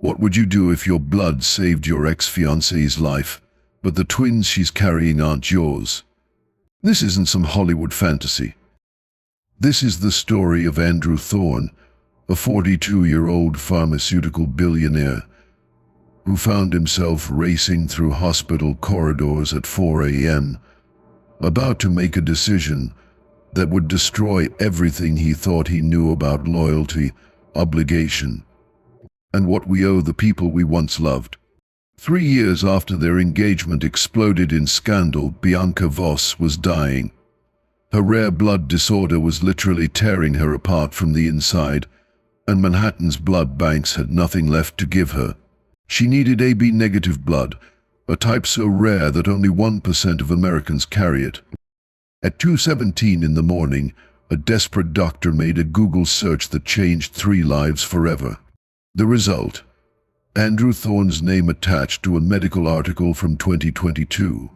What would you do if your blood saved your ex-fiancee's life, but the twins she's carrying aren't yours? This isn't some Hollywood fantasy. This is the story of Andrew Thorne, a 42-year-old pharmaceutical billionaire who found himself racing through hospital corridors at 4 a.m., about to make a decision that would destroy everything he thought he knew about loyalty, obligation, and what we owe the people we once loved. 3 years after their engagement exploded in scandal, Bianca Voss was dying. Her rare blood disorder was literally tearing her apart from the inside, and Manhattan's blood banks had nothing left to give her. She needed AB-negative blood, a type so rare that only 1% of Americans carry it. At 2:17 in the morning, a desperate doctor made a Google search that changed 3 lives forever. The result: Andrew Thorne's name attached to a medical article from 2022.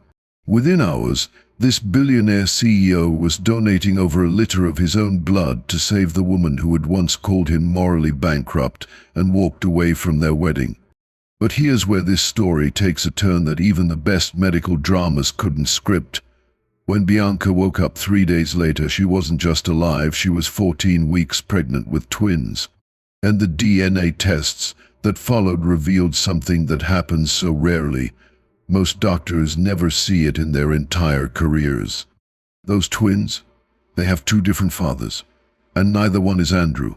Within hours, this billionaire CEO was donating over a liter of his own blood to save the woman who had once called him morally bankrupt and walked away from their wedding. But here's where this story takes a turn that even the best medical dramas couldn't script. When Bianca woke up 3 days later, she wasn't just alive, she was 14 weeks pregnant with twins. And the DNA tests that followed revealed something that happens so rarely. Most doctors never see it in their entire careers. Those twins, they have 2 different fathers, and neither one is Andrew.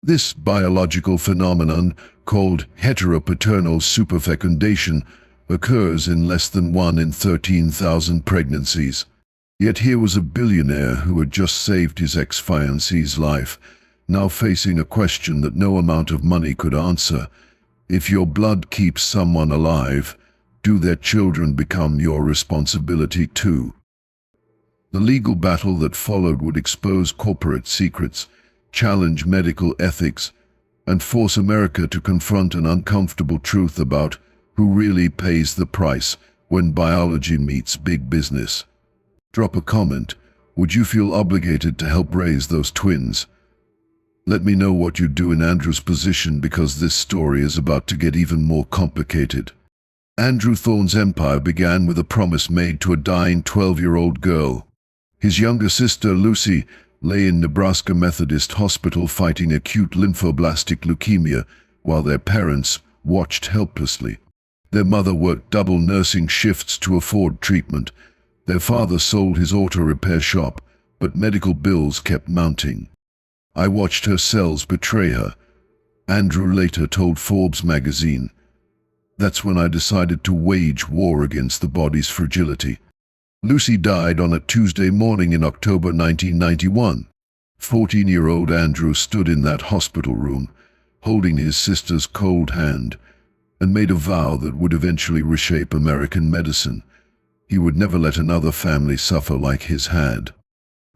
This biological phenomenon, called heteropaternal superfecundation, occurs in less than 1 in 13,000 pregnancies. Yet here was a billionaire who had just saved his ex-fiancee's life, now facing a question that no amount of money could answer. If your blood keeps someone alive, do their children become your responsibility too? The legal battle that followed would expose corporate secrets, challenge medical ethics, and force America to confront an uncomfortable truth about who really pays the price when biology meets big business. Drop a comment. Would you feel obligated to help raise those twins? Let me know what you'd do in Andrew's position, because this story is about to get even more complicated. Andrew Thorne's empire began with a promise made to a dying 12-year-old girl. His younger sister, Lucy, lay in Nebraska Methodist Hospital fighting acute lymphoblastic leukemia while their parents watched helplessly. Their mother worked double nursing shifts to afford treatment. Their father sold his auto repair shop, but medical bills kept mounting. "I watched her cells betray her," Andrew later told Forbes magazine. "That's when I decided to wage war against the body's fragility." Lucy died on a Tuesday morning in October 1991. 14-year-old Andrew stood in that hospital room, holding his sister's cold hand, and made a vow that would eventually reshape American medicine. He would never let another family suffer like his had.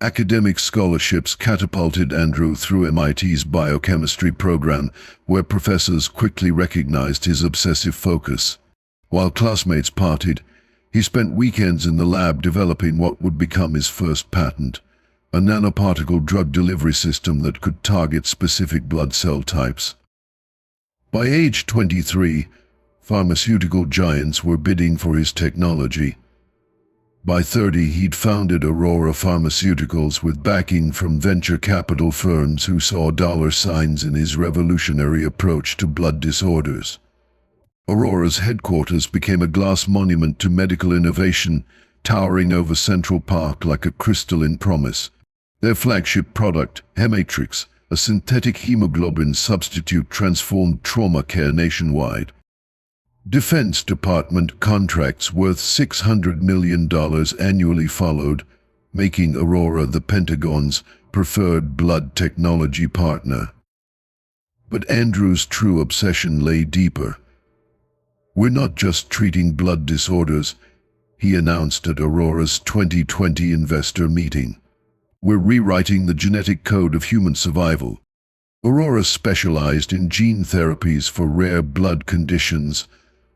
Academic scholarships catapulted Andrew through MIT's biochemistry program, where professors quickly recognized his obsessive focus. While classmates partied, he spent weekends in the lab developing what would become his first patent, a nanoparticle drug delivery system that could target specific blood cell types. By age 23, pharmaceutical giants were bidding for his technology. By 30, he'd founded Aurora Pharmaceuticals with backing from venture capital firms who saw dollar signs in his revolutionary approach to blood disorders. Aurora's headquarters became a glass monument to medical innovation, towering over Central Park like a crystalline promise. Their flagship product, Hematrix, a synthetic hemoglobin substitute, transformed trauma care nationwide. Defense Department contracts worth $600 million annually followed, making Aurora the Pentagon's preferred blood technology partner. But Andrew's true obsession lay deeper. "We're not just treating blood disorders," he announced at Aurora's 2020 investor meeting. "We're rewriting the genetic code of human survival." Aurora specialized in gene therapies for rare blood conditions,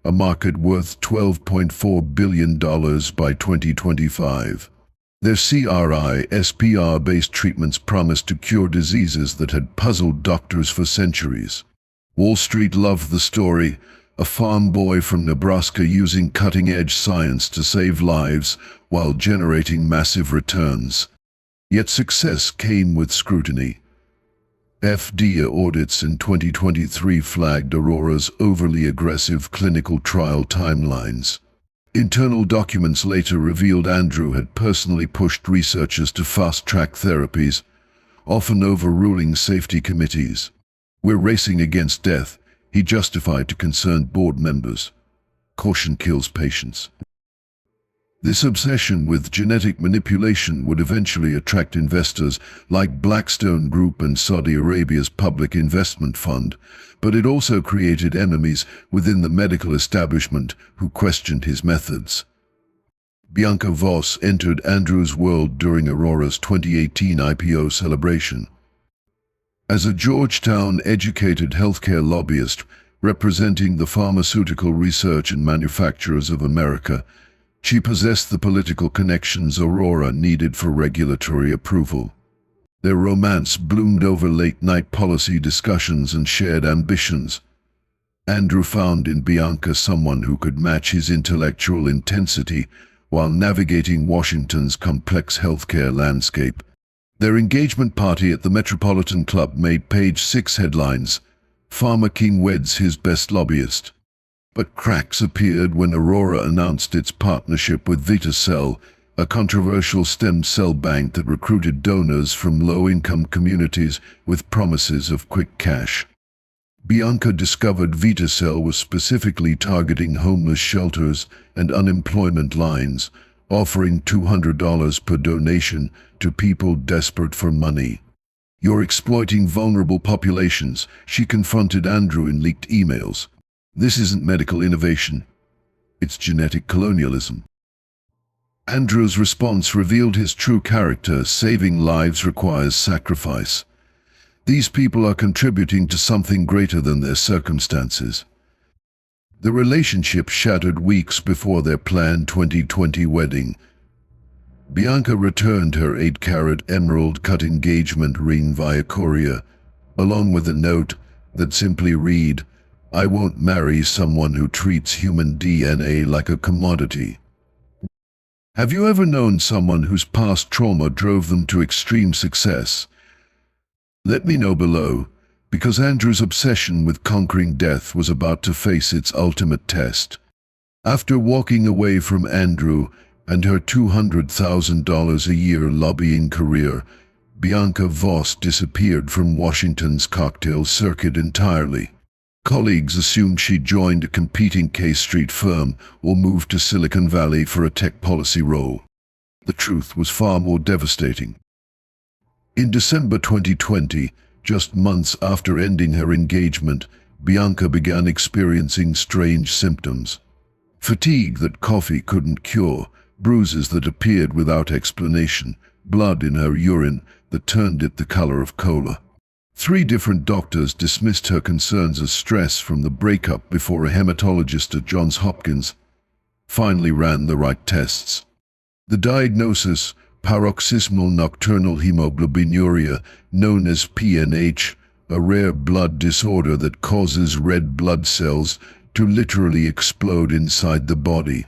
a market worth $12.4 billion by 2025. Their CRISPR-based treatments promised to cure diseases that had puzzled doctors for centuries. Wall Street loved the story, a farm boy from Nebraska using cutting-edge science to save lives while generating massive returns. Yet success came with scrutiny. FDA audits in 2023 flagged Aurora's overly aggressive clinical trial timelines. Internal documents later revealed Andrew had personally pushed researchers to fast-track therapies, often overruling safety committees. "We're racing against death," he justified to concerned board members. Caution kills patience. This obsession with genetic manipulation would eventually attract investors like Blackstone Group and Saudi Arabia's Public Investment Fund, but it also created enemies within the medical establishment who questioned his methods. Bianca Voss entered Andrew's world during Aurora's 2018 IPO celebration. As a Georgetown-educated healthcare lobbyist representing the pharmaceutical research and manufacturers of America, she possessed the political connections Aurora needed for regulatory approval. Their romance bloomed over late-night policy discussions and shared ambitions. Andrew found in Bianca someone who could match his intellectual intensity while navigating Washington's complex healthcare landscape. Their engagement party at the Metropolitan Club made page 6 headlines, "Pharma King weds his best lobbyist." But cracks appeared when Aurora announced its partnership with VitaCell, a controversial stem cell bank that recruited donors from low-income communities with promises of quick cash. Bianca discovered VitaCell was specifically targeting homeless shelters and unemployment lines, offering $200 per donation to people desperate for money. "You're exploiting vulnerable populations," she confronted Andrew in leaked emails. "This isn't medical innovation. It's genetic colonialism." Andrew's response revealed his true character. Saving lives requires sacrifice. These people are contributing to something greater than their circumstances. The relationship shattered weeks before their planned 2020 wedding. Bianca returned her 8-carat emerald-cut engagement ring via courier, along with a note that simply read, "I won't marry someone who treats human DNA like a commodity." Have you ever known someone whose past trauma drove them to extreme success? Let me know below, because Andrew's obsession with conquering death was about to face its ultimate test. After walking away from Andrew and her $200,000 a year lobbying career, Bianca Voss disappeared from Washington's cocktail circuit entirely. Colleagues assumed she'd joined a competing K Street firm or moved to Silicon Valley for a tech policy role. The truth was far more devastating. In December 2020, just months after ending her engagement, Bianca began experiencing strange symptoms. Fatigue that coffee couldn't cure, bruises that appeared without explanation, blood in her urine that turned it the color of cola. 3 different doctors dismissed her concerns as stress from the breakup before a hematologist at Johns Hopkins finally ran the right tests. The diagnosis, paroxysmal nocturnal hemoglobinuria, known as PNH, a rare blood disorder that causes red blood cells to literally explode inside the body.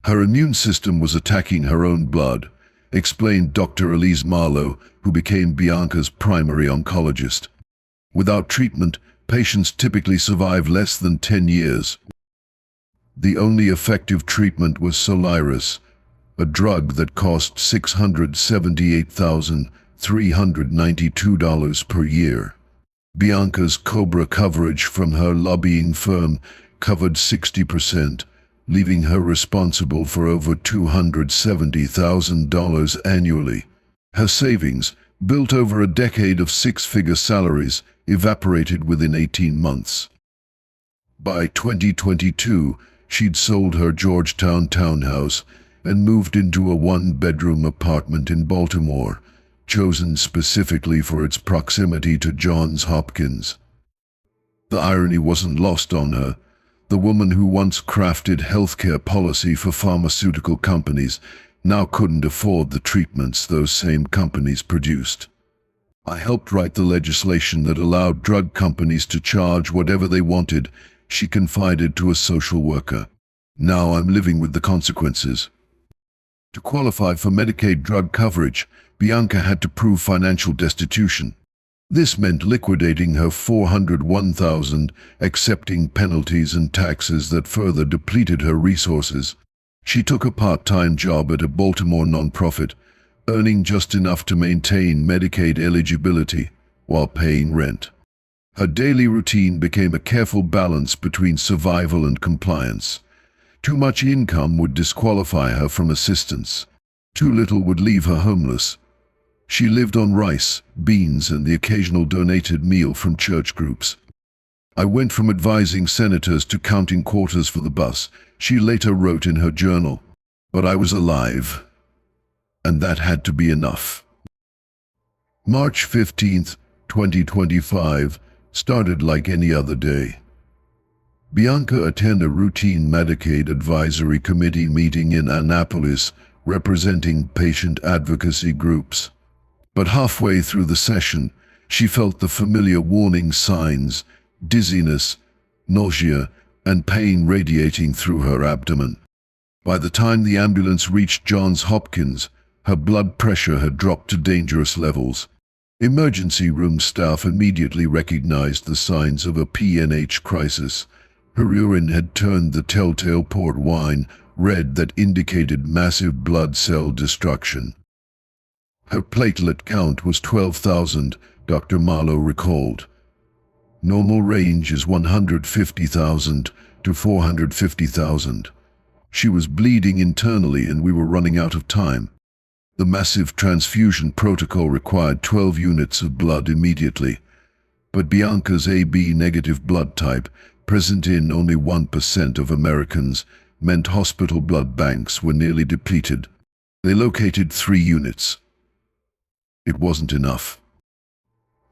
Her immune system was attacking her own blood, explained Dr. Elise Marlowe, who became Bianca's primary oncologist. Without treatment, patients typically survive less than 10 years. The only effective treatment was Soliris, a drug that cost $678,392 per year. Bianca's COBRA coverage from her lobbying firm covered 60%, leaving her responsible for over $270,000 annually. Her savings, built over a decade of 6-figure salaries, evaporated within 18 months. By 2022, she'd sold her Georgetown townhouse and moved into a 1-bedroom apartment in Baltimore, chosen specifically for its proximity to Johns Hopkins. The irony wasn't lost on her. The woman who once crafted healthcare policy for pharmaceutical companies now couldn't afford the treatments those same companies produced. I helped write the legislation that allowed drug companies to charge whatever they wanted, she confided to a social worker. Now I'm living with the consequences. To qualify for Medicaid drug coverage, Bianca had to prove financial destitution. This meant liquidating her $401,000, accepting penalties and taxes that further depleted her resources. She took a part-time job at a Baltimore nonprofit, earning just enough to maintain Medicaid eligibility while paying rent. Her daily routine became a careful balance between survival and compliance. Too much income would disqualify her from assistance. Too little would leave her homeless. She lived on rice, beans, and the occasional donated meal from church groups. I went from advising senators to counting quarters for the bus, she later wrote in her journal. But I was alive, and that had to be enough. March 15, 2025, started like any other day. Bianca attended a routine Medicaid advisory committee meeting in Annapolis, representing patient advocacy groups. But halfway through the session, she felt the familiar warning signs: dizziness, nausea, and pain radiating through her abdomen. By the time the ambulance reached Johns Hopkins, her blood pressure had dropped to dangerous levels. Emergency room staff immediately recognized the signs of a PNH crisis. Her urine had turned the telltale port wine red that indicated massive blood cell destruction. Her platelet count was 12,000, Dr. Marlowe recalled. Normal range is 150,000 to 450,000. She was bleeding internally and we were running out of time. The massive transfusion protocol required 12 units of blood immediately. But Bianca's AB negative blood type, present in only 1% of Americans, meant hospital blood banks were nearly depleted. They located 3 units. It wasn't enough.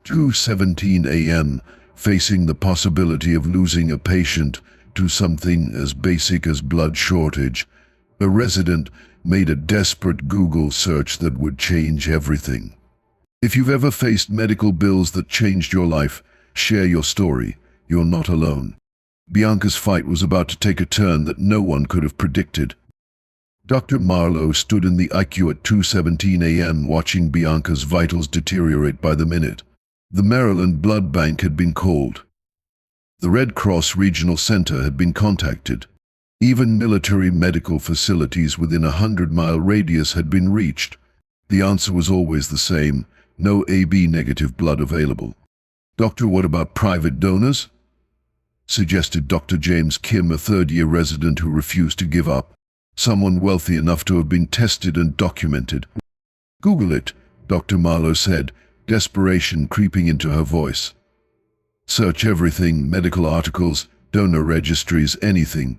2:17 a.m., facing the possibility of losing a patient to something as basic as blood shortage, a resident made a desperate Google search that would change everything. If you've ever faced medical bills that changed your life, share your story. You're not alone. Bianca's fight was about to take a turn that no one could have predicted. Dr. Marlowe stood in the ICU at 2:17 a.m. watching Bianca's vitals deteriorate by the minute. The Maryland Blood Bank had been called. The Red Cross Regional Center had been contacted. Even military medical facilities within a 100-mile radius had been reached. The answer was always the same: no AB negative blood available. "Doctor, what about private donors?" suggested Dr. James Kim, a third-year resident who refused to give up. Someone wealthy enough to have been tested and documented. "Google it," Dr. Marlowe said, desperation creeping into her voice. "Search everything, medical articles, donor registries, anything."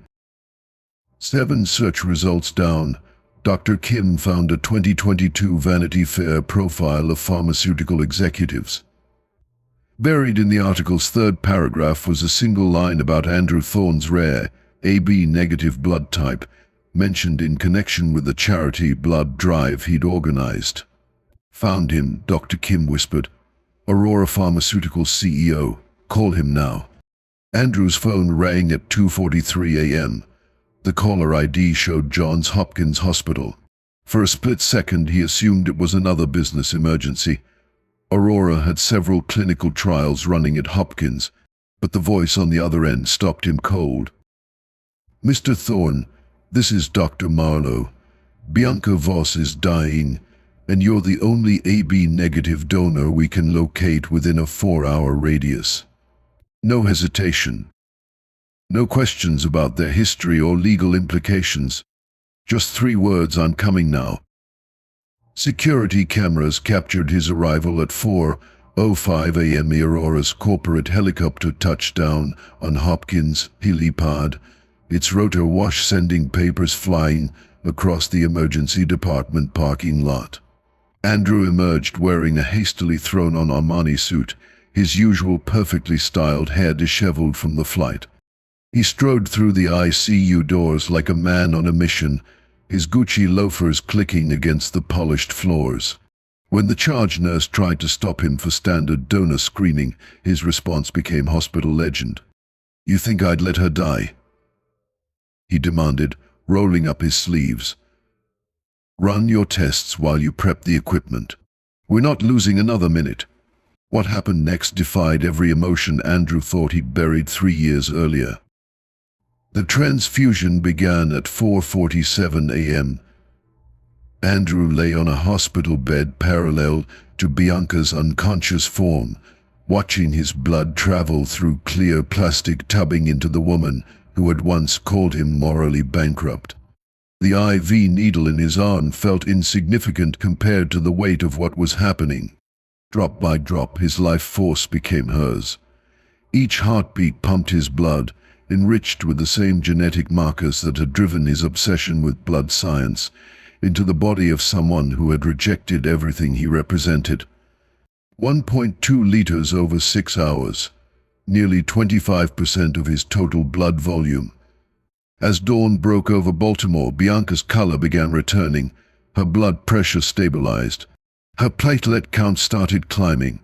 7 search results down, Dr. Kim found a 2022 Vanity Fair profile of pharmaceutical executives. Buried in the article's 3rd paragraph was a single line about Andrew Thorne's rare, AB negative blood type, mentioned in connection with the charity blood drive he'd organized. "Found him," Dr. Kim whispered. "Aurora Pharmaceuticals CEO. Call him now." Andrew's phone rang at 2:43 a.m. The caller ID showed Johns Hopkins Hospital. For a split second, he assumed it was another business emergency. Aurora had several clinical trials running at Hopkins, but the voice on the other end stopped him cold. "Mr. Thorne, this is Dr. Marlowe. Bianca Voss is dying, and you're the only AB negative donor we can locate within a 4-hour radius." No hesitation. No questions about their history or legal implications. Just 3 words: "I'm coming now." Security cameras captured his arrival at 4:05 a.m. Aurora's corporate helicopter touched down on Hopkins helipad, its rotor wash sending papers flying across the emergency department parking lot. Andrew emerged wearing a hastily thrown-on Armani suit, his usual perfectly styled hair disheveled from the flight. He strode through the ICU doors like a man on a mission, his Gucci loafers clicking against the polished floors. When the charge nurse tried to stop him for standard donor screening, his response became hospital legend. "You think I'd let her die?" he demanded, rolling up his sleeves. "Run your tests while you prep the equipment. We're not losing another minute." What happened next defied every emotion Andrew thought he'd buried 3 years earlier. The transfusion began at 4:47 a.m. Andrew lay on a hospital bed parallel to Bianca's unconscious form, watching his blood travel through clear plastic tubbing into the woman who had once called him morally bankrupt. The IV needle in his arm felt insignificant compared to the weight of what was happening. Drop by drop, his life force became hers. Each heartbeat pumped his blood, enriched with the same genetic markers that had driven his obsession with blood science, into the body of someone who had rejected everything he represented. 1.2 liters over 6 hours, nearly 25% of his total blood volume. As dawn broke over Baltimore, Bianca's color began returning, her blood pressure stabilized. Her platelet count started climbing.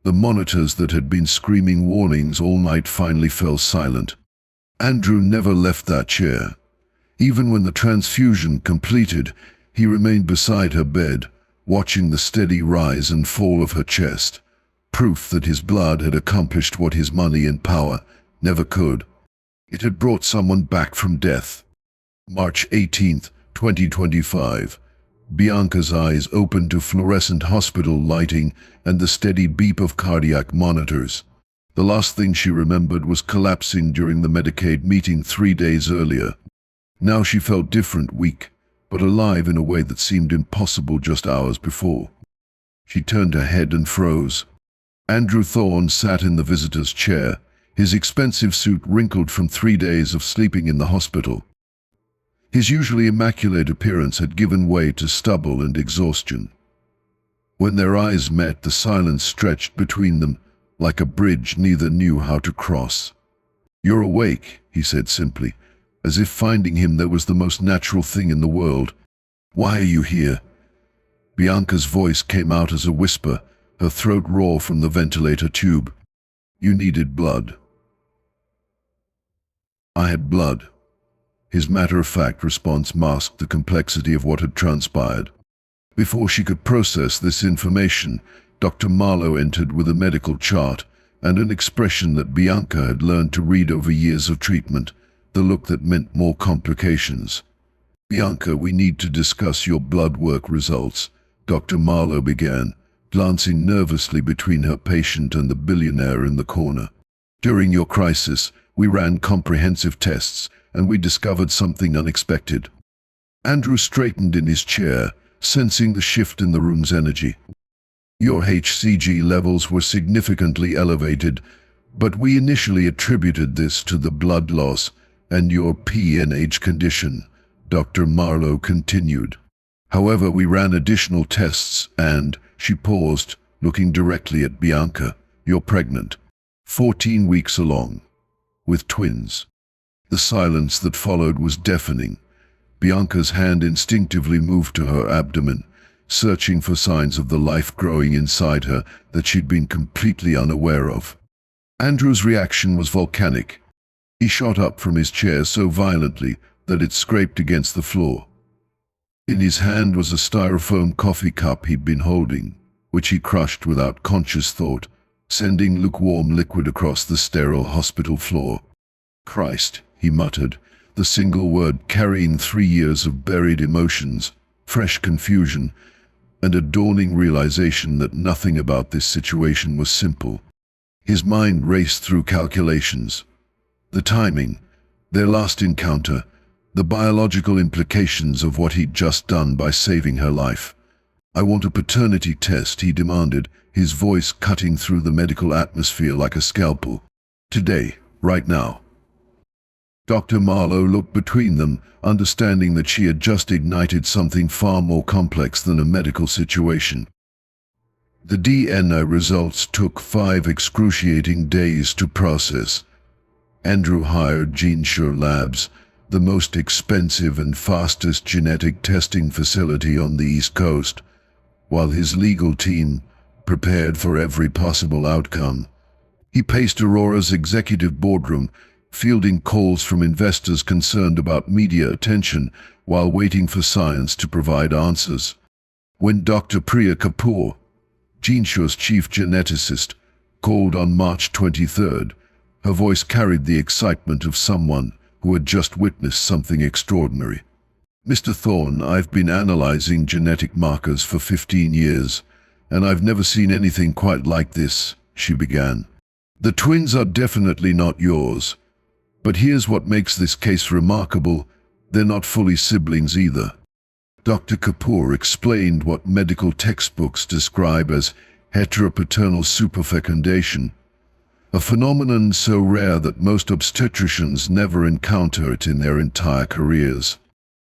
The monitors that had been screaming warnings all night finally fell silent. Andrew never left that chair. Even when the transfusion completed, he remained beside her bed, watching the steady rise and fall of her chest, proof that his blood had accomplished what his money and power never could. It had brought someone back from death. March 18th, 2025. Bianca's eyes opened to fluorescent hospital lighting and the steady beep of cardiac monitors. The last thing she remembered was collapsing during the Medicaid meeting 3 days earlier. Now she felt different, weak, but alive in a way that seemed impossible just hours before. She turned her head and froze. Andrew Thorne sat in the visitor's chair, his expensive suit wrinkled from 3 days of sleeping in the hospital. His usually immaculate appearance had given way to stubble and exhaustion. When their eyes met, the silence stretched between them, like a bridge neither knew how to cross. "You're awake," he said simply, as if finding him there was the most natural thing in the world. "Why are you here?" Bianca's voice came out as a whisper, her throat raw from the ventilator tube. "You needed blood." "I had blood." His matter-of-fact response masked the complexity of what had transpired. Before she could process this information, Dr. Marlowe entered with a medical chart and an expression that Bianca had learned to read over years of treatment, the look that meant more complications. "Bianca, we need to discuss your blood work results," Dr. Marlowe began, glancing nervously between her patient and the billionaire in the corner. "During your crisis, we ran comprehensive tests, and we discovered something unexpected." Andrew straightened in his chair, sensing the shift in the room's energy. "Your HCG levels were significantly elevated, but we initially attributed this to the blood loss and your PNH condition," Dr. Marlowe continued. "However, we ran additional tests and," she paused, looking directly at Bianca, "you're pregnant. 14 weeks along. With twins." The silence that followed was deafening. Bianca's hand instinctively moved to her abdomen, searching for signs of the life growing inside her that she'd been completely unaware of. Andrew's reaction was volcanic. He shot up from his chair so violently that it scraped against the floor. In his hand was a styrofoam coffee cup he'd been holding, which he crushed without conscious thought, sending lukewarm liquid across the sterile hospital floor. "Christ," he muttered, the single word carrying 3 years of buried emotions, fresh confusion, and a dawning realization that nothing about this situation was simple. His mind raced through calculations. The timing, their last encounter, the biological implications of what he'd just done by saving her life. "I want a paternity test," he demanded, his voice cutting through the medical atmosphere like a scalpel. "Today, right now." Dr. Marlowe looked between them, understanding that she had just ignited something far more complex than a medical situation. The DNA results took 5 excruciating days to process. Andrew hired GeneSure Labs, the most expensive and fastest genetic testing facility on the East Coast. while his legal team prepared for every possible outcome. He paced Aurora's executive boardroom, fielding calls from investors concerned about media attention while waiting for science to provide answers. When Dr. Priya Kapoor, GeneSure's chief geneticist, called on March 23rd, her voice carried the excitement of someone who had just witnessed something extraordinary. "Mr. Thorne, I've been analyzing genetic markers for 15 years, and I've never seen anything quite like this," she began. "The twins are definitely not yours. But here's what makes this case remarkable: they're not fully siblings either." Dr. Kapoor explained what medical textbooks describe as heteropaternal superfecundation, a phenomenon so rare that most obstetricians never encounter it in their entire careers.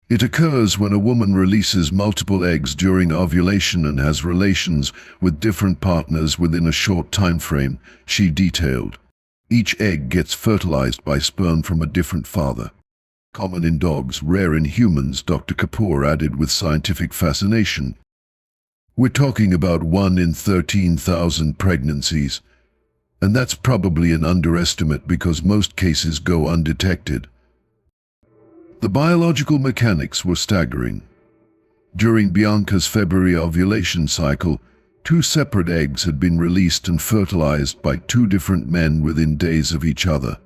It occurs when a woman releases multiple eggs during ovulation and has relations with different partners within a short time frame, she detailed. Each egg gets fertilized by sperm from a different father. Common in dogs, rare in humans, Dr. Kapoor added with scientific fascination. "We're talking about 1 in 13,000 pregnancies, and that's probably an underestimate because most cases go undetected." The biological mechanics were staggering. During Bianca's February ovulation cycle, 2 separate eggs had been released and fertilized by 2 different men within days of each other.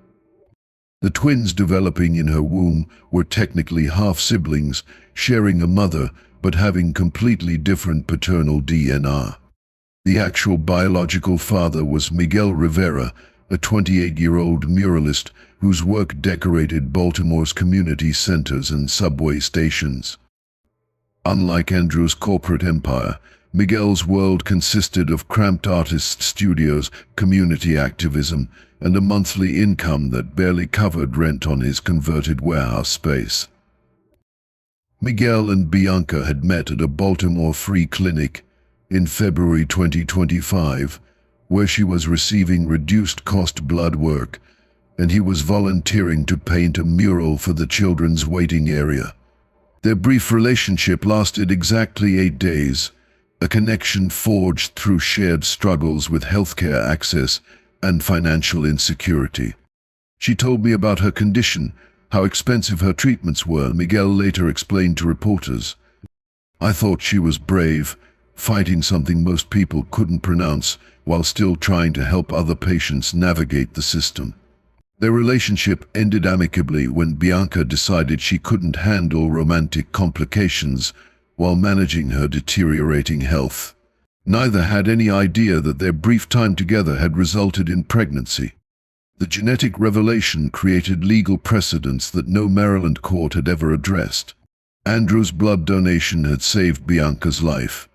The twins developing in her womb were technically half-siblings, sharing a mother but having completely different paternal DNA. The actual biological father was Miguel Rivera, a 28-year-old muralist whose work decorated Baltimore's community centers and subway stations. Unlike Andrew's corporate empire, Miguel's world consisted of cramped artist studios, community activism, and a monthly income that barely covered rent on his converted warehouse space. Miguel and Bianca had met at a Baltimore free clinic in February 2025, where she was receiving reduced-cost blood work, and he was volunteering to paint a mural for the children's waiting area. Their brief relationship lasted exactly 8 days, a connection forged through shared struggles with healthcare access and financial insecurity. She told me about her condition, how expensive her treatments were. Miguel later explained to reporters, "I thought she was brave, fighting something most people couldn't pronounce while still trying to help other patients navigate the system." Their relationship ended amicably when Bianca decided she couldn't handle romantic complications while managing her deteriorating health. Neither had any idea that their brief time together had resulted in pregnancy. The genetic revelation created legal precedents that no Maryland court had ever addressed. Andrew's blood donation had saved Bianca's life,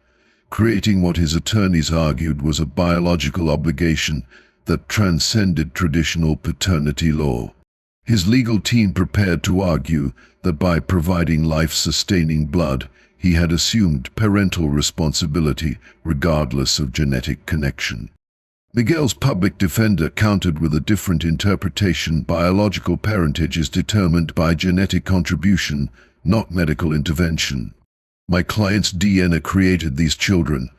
creating what his attorneys argued was a biological obligation that transcended traditional paternity law. His legal team prepared to argue that by providing life-sustaining blood, he had assumed parental responsibility regardless of genetic connection. Miguel's public defender countered with a different interpretation: biological parentage is determined by genetic contribution, not medical intervention. "My client's DNA created these children.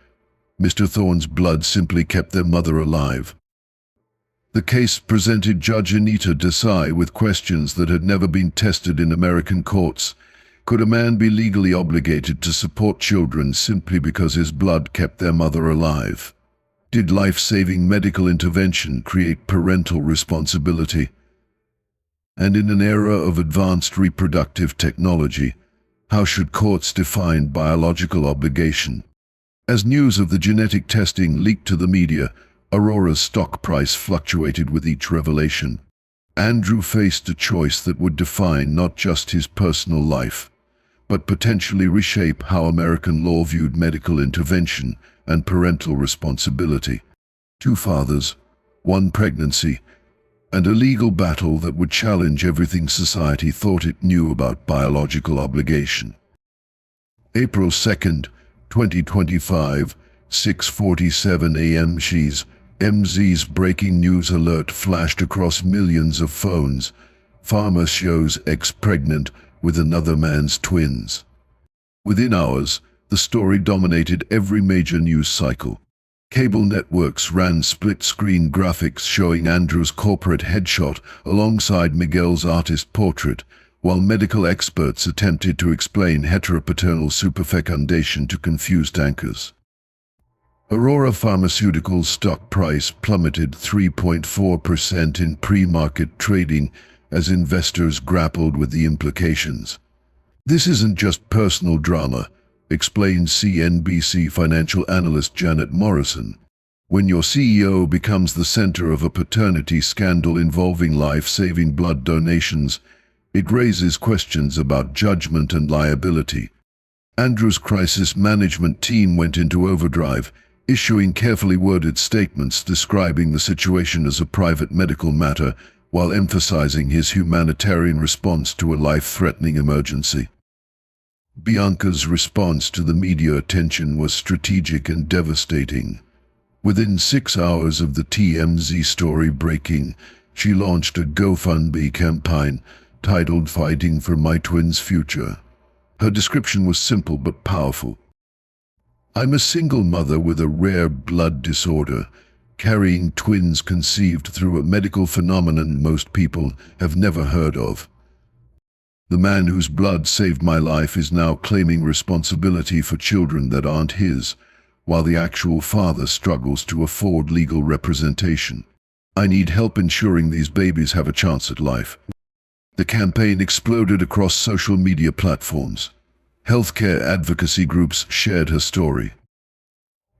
Mr. Thorne's blood simply kept their mother alive." The case presented Judge Anita Desai with questions that had never been tested in American courts. Could a man be legally obligated to support children simply because his blood kept their mother alive? Did life-saving medical intervention create parental responsibility? And in an era of advanced reproductive technology, how should courts define biological obligation? As news of the genetic testing leaked to the media, Aurora's stock price fluctuated with each revelation. Andrew faced a choice that would define not just his personal life, but potentially reshape how American law viewed medical intervention and parental responsibility. 2 fathers, 1 pregnancy, and a legal battle that would challenge everything society thought it knew about biological obligation. April 2nd, 2025, 6:47 a.m. MZ's breaking news alert flashed across millions of phones. Farmer shows ex pregnant with another man's twins. Within hours, The story dominated every major news cycle. Cable networks ran split-screen graphics showing Andrew's corporate headshot alongside Miguel's artist portrait, while medical experts attempted to explain heteropaternal superfecundation to confused anchors. Aurora Pharmaceuticals' stock price plummeted 3.4% in pre-market trading as investors grappled with the implications. "This isn't just personal drama," explained CNBC financial analyst Janet Morrison. "When your CEO becomes the center of a paternity scandal involving life-saving blood donations, it raises questions about judgment and liability." Andrew's crisis management team went into overdrive, issuing carefully worded statements describing the situation as a private medical matter while emphasizing his humanitarian response to a life-threatening emergency. Bianca's response to the media attention was strategic and devastating. Within 6 hours of the TMZ story breaking, she launched a GoFundMe campaign titled "Fighting for My Twins' Future." Her description was simple but powerful. "I'm a single mother with a rare blood disorder, carrying twins conceived through a medical phenomenon most people have never heard of. The man whose blood saved my life is now claiming responsibility for children that aren't his, while the actual father struggles to afford legal representation. I need help ensuring these babies have a chance at life." The campaign exploded across social media platforms. Healthcare advocacy groups shared her story.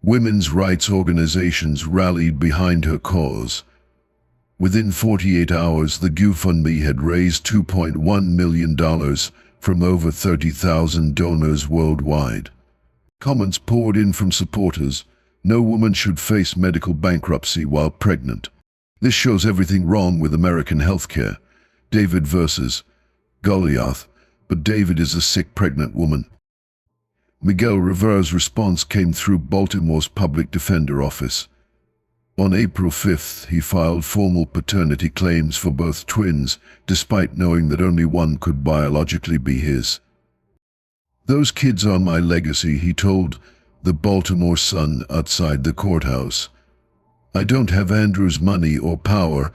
Women's rights organizations rallied behind her cause. Within 48 hours, the GoFundMe had raised $2.1 million from over 30,000 donors worldwide. Comments poured in from supporters. "No woman should face medical bankruptcy while pregnant. This shows everything wrong with American healthcare. David versus Goliath, but David is a sick pregnant woman." Miguel Rivera's response came through Baltimore's public defender office. On April 5th, he filed formal paternity claims for both twins, despite knowing that only one could biologically be his. "Those kids are my legacy," he told the Baltimore Sun outside the courthouse. "I don't have Andrew's money or power,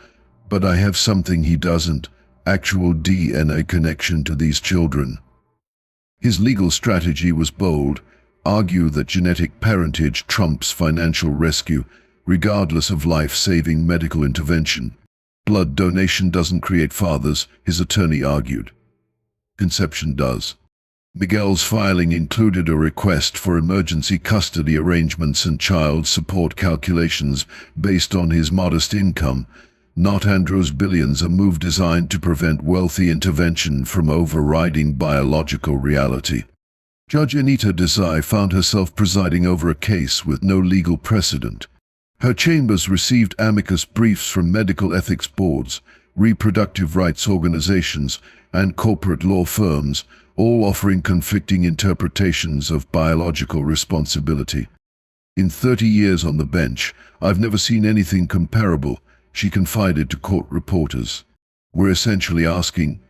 but I have something he doesn't: actual DNA connection to these children." His legal strategy was bold: argue that genetic parentage trumps financial rescue, regardless of life-saving medical intervention. "Blood donation doesn't create fathers," his attorney argued. "Conception does." Miguel's filing included a request for emergency custody arrangements and child support calculations based on his modest income, not Andrew's billions, a move designed to prevent wealthy intervention from overriding biological reality. Judge Anita Desai found herself presiding over a case with no legal precedent. Her chambers received amicus briefs from medical ethics boards, reproductive rights organizations, and corporate law firms, all offering conflicting interpretations of biological responsibility. "In 30 years on the bench, I've never seen anything comparable," she confided to court reporters. "We're essentially asking,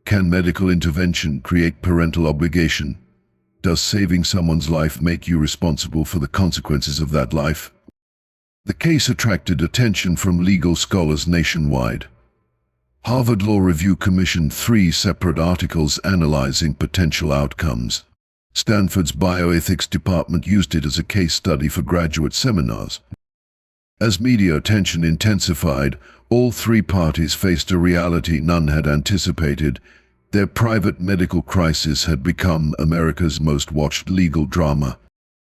can medical intervention create parental obligation? Does saving someone's life make you responsible for the consequences of that life?" The case attracted attention from legal scholars nationwide. Harvard Law Review commissioned 3 separate articles analyzing potential outcomes. Stanford's bioethics department used it as a case study for graduate seminars. As media attention intensified, all 3 parties faced a reality none had anticipated. Their private medical crisis had become America's most watched legal drama.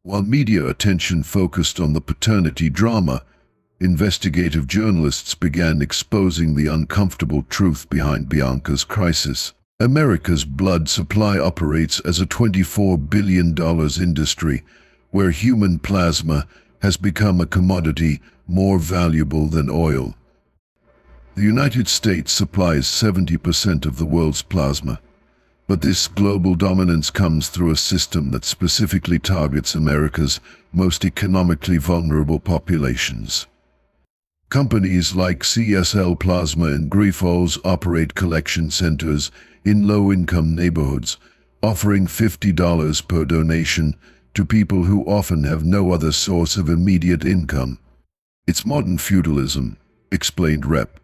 While media attention focused on the paternity drama, investigative journalists began exposing the uncomfortable truth behind Bianca's crisis. America's blood supply operates as a $24 billion industry, where human plasma has become a commodity more valuable than oil. The United States supplies 70% of the world's plasma, but this global dominance comes through a system that specifically targets America's most economically vulnerable populations. Companies like CSL Plasma and Grifols operate collection centers in low-income neighborhoods, offering $50 per donation to people who often have no other source of immediate income. It's modern feudalism, explained Rep.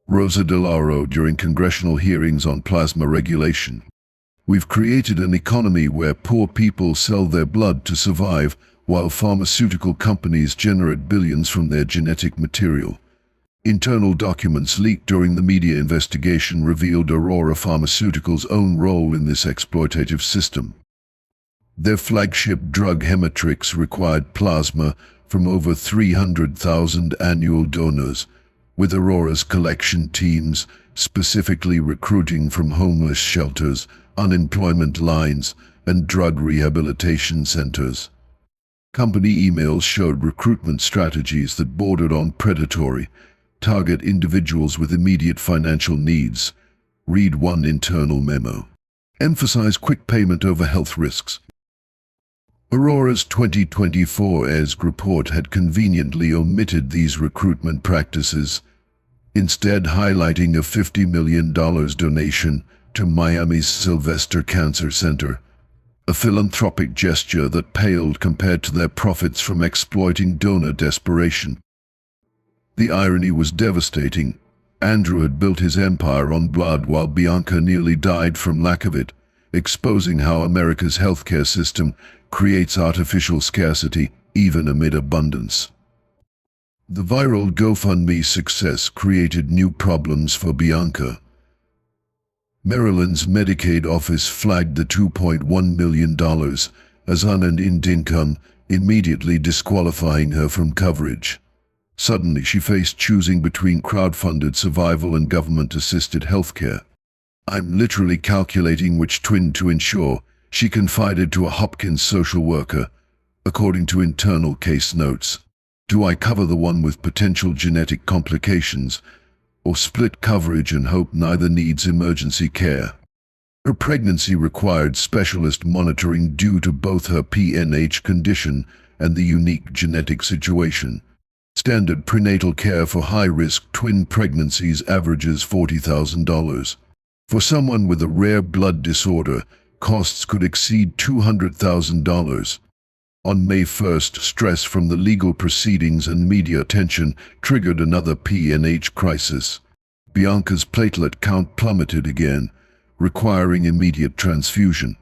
Rosa DeLauro during congressional hearings on plasma regulation. We've created an economy where poor people sell their blood to survive, while pharmaceutical companies generate billions from their genetic material. Internal documents leaked during the media investigation revealed Aurora Pharmaceuticals' own role in this exploitative system. Their flagship drug Hematrix required plasma from over 300,000 annual donors, with Aurora's collection teams specifically recruiting from homeless shelters, unemployment lines, and drug rehabilitation centers. Company emails showed recruitment strategies that bordered on predatory, target individuals with immediate financial needs. Read one internal memo. Emphasize quick payment over health risks. Aurora's 2024 ESG report had conveniently omitted these recruitment practices, instead highlighting a $50 million donation to Miami's Sylvester Cancer Center, a philanthropic gesture that paled compared to their profits from exploiting donor desperation. The irony was devastating. Andrew had built his empire on blood while Bianca nearly died from lack of it, exposing how America's healthcare system creates artificial scarcity even amid abundance. The viral GoFundMe success created new problems for Bianca. Maryland's Medicaid office flagged the $2.1 million as unearned income, immediately disqualifying her from coverage. Suddenly, she faced choosing between crowdfunded survival and government-assisted healthcare. "I'm literally calculating which twin to insure," she confided to a Hopkins social worker, according to internal case notes. "Do I cover the one with potential genetic complications, or split coverage and hope neither needs emergency care?" Her pregnancy required specialist monitoring due to both her PNH condition and the unique genetic situation. Standard prenatal care for high-risk twin pregnancies averages $40,000. For someone with a rare blood disorder, costs could exceed $200,000. On May 1st, stress from the legal proceedings and media attention triggered another PNH crisis. Bianca's platelet count plummeted again, requiring immediate transfusion.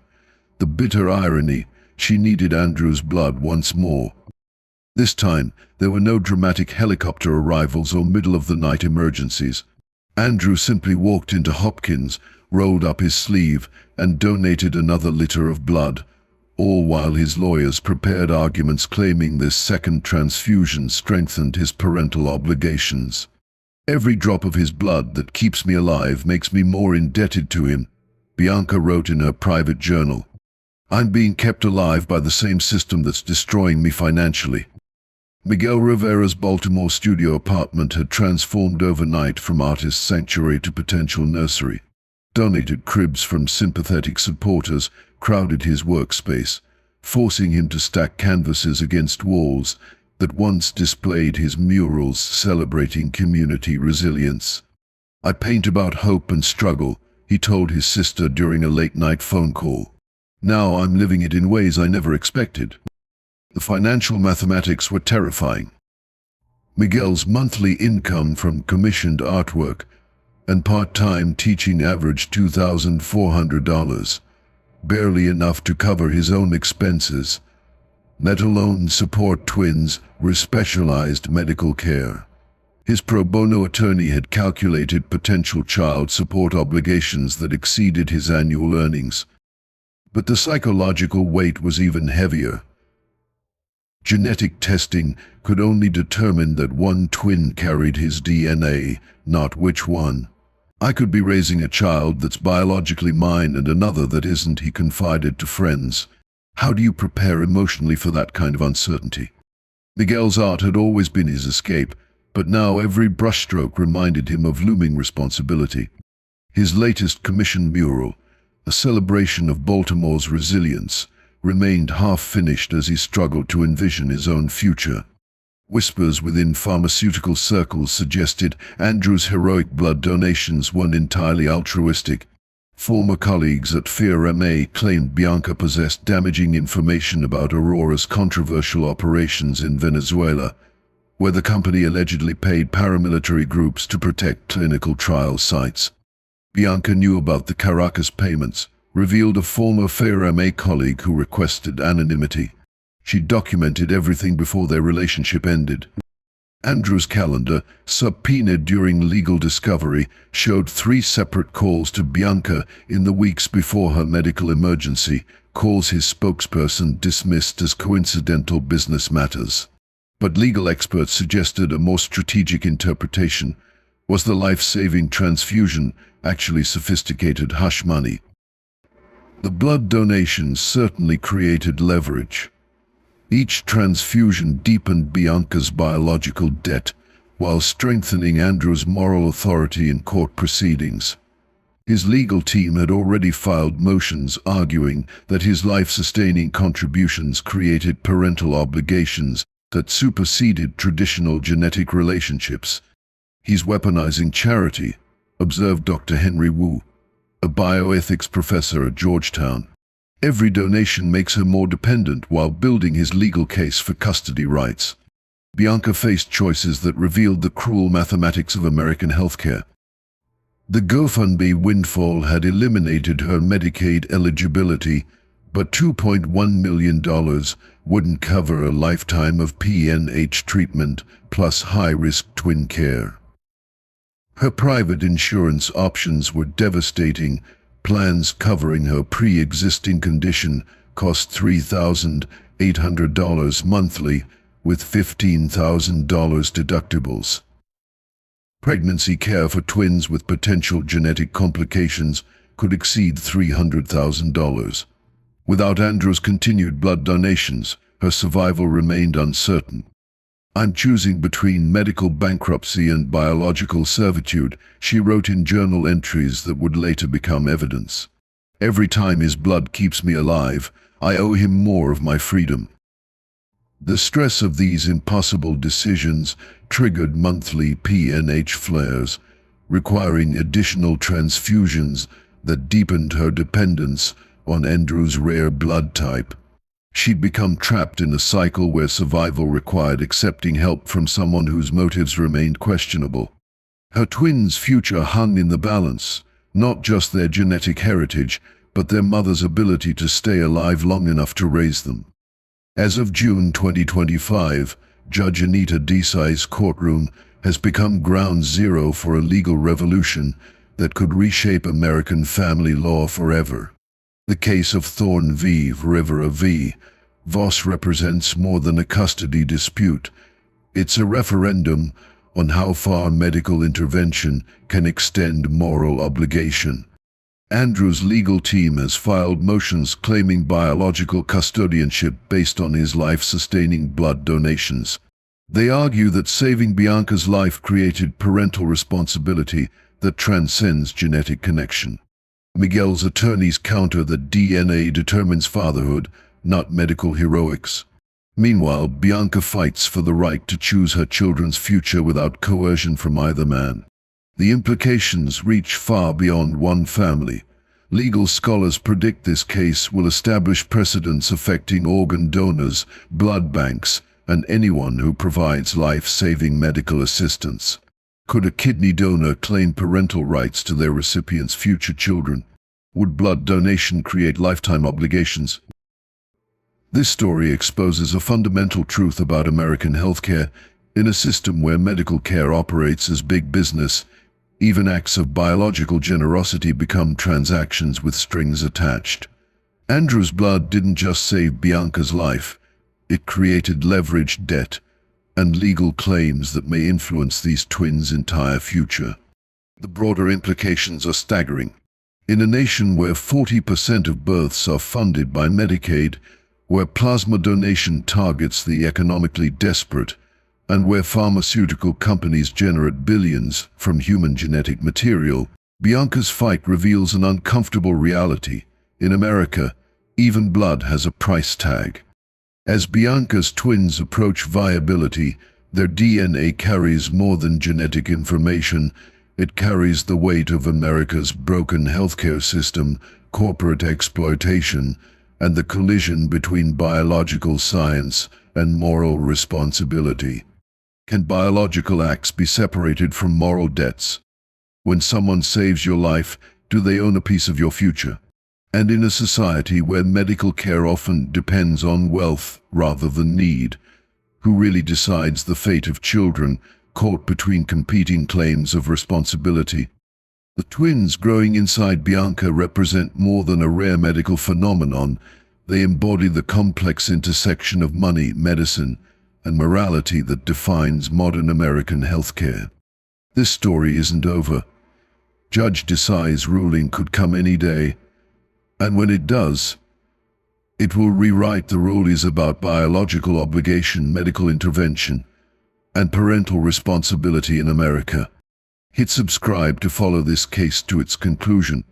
The bitter irony, she needed Andrew's blood once more. This time, there were no dramatic helicopter arrivals or middle-of-the-night emergencies. Andrew simply walked into Hopkins, rolled up his sleeve, and donated another liter of blood, all while his lawyers prepared arguments claiming this second transfusion strengthened his parental obligations. "Every drop of his blood that keeps me alive makes me more indebted to him," Bianca wrote in her private journal. "I'm being kept alive by the same system that's destroying me financially." Miguel Rivera's Baltimore studio apartment had transformed overnight from artist sanctuary to potential nursery. Donated cribs from sympathetic supporters crowded his workspace, forcing him to stack canvases against walls that once displayed his murals celebrating community resilience. "I paint about hope and struggle," he told his sister during a late-night phone call. "Now I'm living it in ways I never expected." The financial mathematics were terrifying. Miguel's monthly income from commissioned artwork and part-time teaching averaged $2,400, barely enough to cover his own expenses, let alone support twins with specialized medical care. His pro bono attorney had calculated potential child support obligations that exceeded his annual earnings. But the psychological weight was even heavier. Genetic testing could only determine that one twin carried his DNA, not which one. "I could be raising a child that's biologically mine and another that isn't," he confided to friends. How do you prepare emotionally for that kind of uncertainty? Miguel's art had always been his escape, but now every brushstroke reminded him of looming responsibility. His latest commissioned mural, a celebration of Baltimore's resilience, remained half-finished as he struggled to envision his own future. Whispers within pharmaceutical circles suggested Andrew's heroic blood donations weren't entirely altruistic. Former colleagues at FEAR-MA claimed Bianca possessed damaging information about Aurora's controversial operations in Venezuela, where the company allegedly paid paramilitary groups to protect clinical trial sites. Bianca knew about the Caracas payments, revealed a former FEAR-MA colleague who requested anonymity. She documented everything before their relationship ended. Andrew's calendar, subpoenaed during legal discovery, showed 3 separate calls to Bianca in the weeks before her medical emergency, calls his spokesperson dismissed as coincidental business matters. But legal experts suggested a more strategic interpretation. Was the life-saving transfusion actually sophisticated hush money? The blood donations certainly created leverage. Each transfusion deepened Bianca's biological debt, while strengthening Andrew's moral authority in court proceedings. His legal team had already filed motions arguing that his life-sustaining contributions created parental obligations that superseded traditional genetic relationships. He's weaponizing charity, observed Dr. Henry Wu, a bioethics professor at Georgetown. Every donation makes her more dependent while building his legal case for custody rights. Bianca faced choices that revealed the cruel mathematics of American healthcare. The GoFundMe windfall had eliminated her Medicaid eligibility, but $2.1 million wouldn't cover a lifetime of PNH treatment plus high-risk twin care. Her private insurance options were devastating. Plans covering her pre-existing condition cost $3,800 monthly, with $15,000 deductibles. Pregnancy care for twins with potential genetic complications could exceed $300,000. Without Andrew's continued blood donations, her survival remained uncertain. "I'm choosing between medical bankruptcy and biological servitude," she wrote in journal entries that would later become evidence. "Every time his blood keeps me alive, I owe him more of my freedom." The stress of these impossible decisions triggered monthly PNH flares, requiring additional transfusions that deepened her dependence on Andrew's rare blood type. She'd become trapped in a cycle where survival required accepting help from someone whose motives remained questionable. Her twins' future hung in the balance, not just their genetic heritage, but their mother's ability to stay alive long enough to raise them. As of June 2025, Judge Anita Desai's courtroom has become ground zero for a legal revolution that could reshape American family law forever. The case of Thorne v. Rivera v. Voss represents more than a custody dispute. It's a referendum on how far medical intervention can extend moral obligation. Andrew's legal team has filed motions claiming biological custodianship based on his life-sustaining blood donations. They argue that saving Bianca's life created parental responsibility that transcends genetic connection. Miguel's attorneys counter that DNA determines fatherhood, not medical heroics. Meanwhile, Bianca fights for the right to choose her children's future without coercion from either man. The implications reach far beyond one family. Legal scholars predict this case will establish precedents affecting organ donors, blood banks, and anyone who provides life-saving medical assistance. Could a kidney donor claim parental rights to their recipient's future children? Would blood donation create lifetime obligations? This story exposes a fundamental truth about American healthcare. In a system where medical care operates as big business, even acts of biological generosity become transactions with strings attached. Andrew's blood didn't just save Bianca's life, it created leveraged debt and legal claims that may influence these twins' entire future. The broader implications are staggering. In a nation where 40% of births are funded by Medicaid, where plasma donation targets the economically desperate, and where pharmaceutical companies generate billions from human genetic material, Bianca's fight reveals an uncomfortable reality. In America, even blood has a price tag. As Bianca's twins approach viability, their DNA carries more than genetic information. It carries the weight of America's broken healthcare system, corporate exploitation, and the collision between biological science and moral responsibility. Can biological acts be separated from moral debts? When someone saves your life, do they own a piece of your future? And in a society where medical care often depends on wealth rather than need, who really decides the fate of children caught between competing claims of responsibility? The twins growing inside Bianca represent more than a rare medical phenomenon. They embody the complex intersection of money, medicine, and morality that defines modern American healthcare. This story isn't over. Judge Desai's ruling could come any day, and when it does, it will rewrite the rules about biological obligation, medical intervention, and parental responsibility in America. Hit subscribe to follow this case to its conclusion,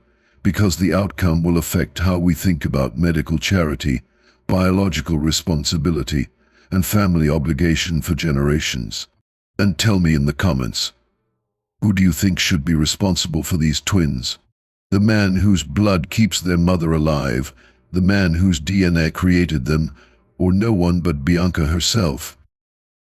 because the outcome will affect how we think about medical charity, biological responsibility, and family obligation for generations. And tell me in the comments, who do you think should be responsible for these twins? The man whose blood keeps their mother alive, the man whose DNA created them, or no one but Bianca herself?